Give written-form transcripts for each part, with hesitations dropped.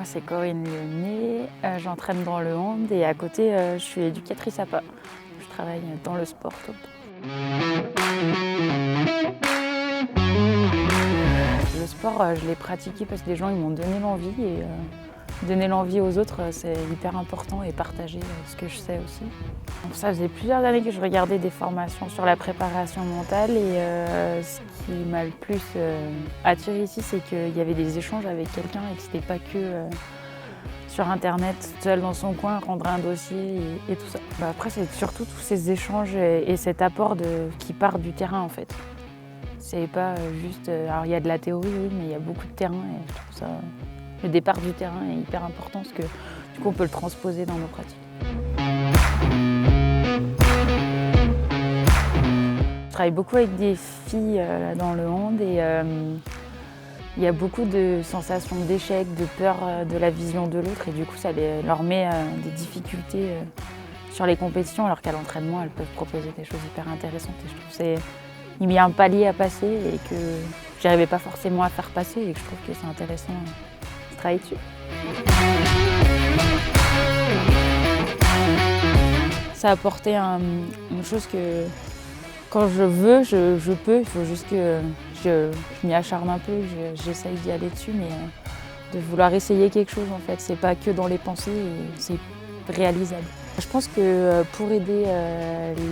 Moi, c'est Corinne Lyonnais, j'entraîne dans le hand et à côté, je suis éducatrice à pas. Je travaille dans le sport tout le temps. Le sport, je l'ai pratiqué parce que les gens ils m'ont donné l'envie et donner l'envie aux autres, c'est hyper important et partager ce que je sais aussi. Donc ça faisait plusieurs années que je regardais des formations sur la préparation mentale et ce qui m'a le plus attiré ici, c'est qu'il y avait des échanges avec quelqu'un et que c'était pas que sur internet, seul dans son coin, rendre un dossier et tout ça. Après, c'est surtout tous ces échanges et cet apport qui part du terrain en fait. C'est pas juste. Alors il y a de la théorie, oui, mais il y a beaucoup de terrain et je trouve ça. Le départ du terrain est hyper important parce que du coup on peut le transposer dans nos pratiques. Je travaille beaucoup avec des filles dans le hand et il y a beaucoup de sensations d'échec, de peur de la vision de l'autre et du coup ça leur met des difficultés sur les compétitions alors qu'à l'entraînement elles peuvent proposer des choses hyper intéressantes et je trouve que il y a un palier à passer et que j'arrivais pas forcément à faire passer et que je trouve que c'est intéressant de travailler dessus. Ça a apporté une chose que quand je veux, je peux, il faut juste que je m'y acharne un peu, j'essaye d'y aller dessus, mais de vouloir essayer quelque chose en fait, c'est pas que dans les pensées, c'est réalisable. Je pense que pour aider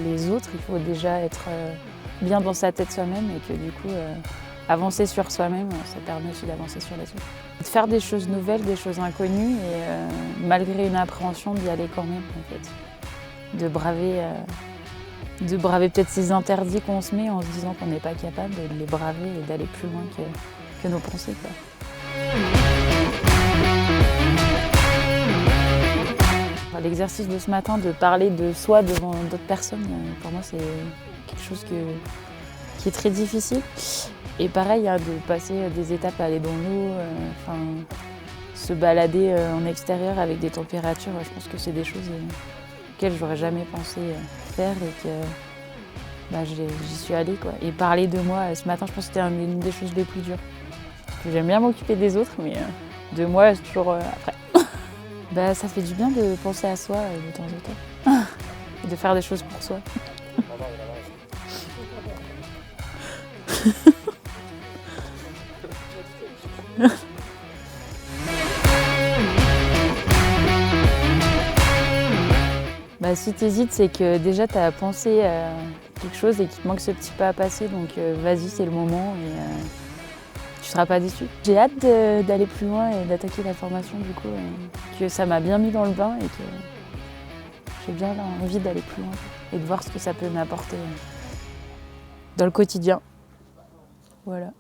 les autres, il faut déjà être bien dans sa tête soi-même et que du coup, avancer sur soi-même, ça permet aussi d'avancer sur les autres. De faire des choses nouvelles, des choses inconnues et malgré une appréhension d'y aller quand même en fait. De braver peut-être ces interdits qu'on se met en se disant qu'on n'est pas capable de les braver et d'aller plus loin que nos pensées, quoi. L'exercice de ce matin de parler de soi devant d'autres personnes, pour moi c'est quelque chose qui est très difficile. Et pareil, de passer des étapes à aller dans l'eau, se balader en extérieur avec des températures, je pense que c'est des choses auxquelles j'aurais jamais pensé faire et que j'y suis allée, quoi. Et parler de moi ce matin, je pense que c'était une des choses les plus dures. Parce que j'aime bien m'occuper des autres, mais de moi, c'est toujours après. Ça fait du bien de penser à soi de temps en temps. Et de faire des choses pour soi. Si tu hésites, c'est que déjà tu as pensé à quelque chose et qu'il te manque ce petit pas à passer, donc vas-y, c'est le moment et tu seras pas déçu. J'ai hâte d'aller plus loin et d'attaquer la formation du coup, que ça m'a bien mis dans le bain et que j'ai bien envie d'aller plus loin et de voir ce que ça peut m'apporter dans le quotidien. Voilà.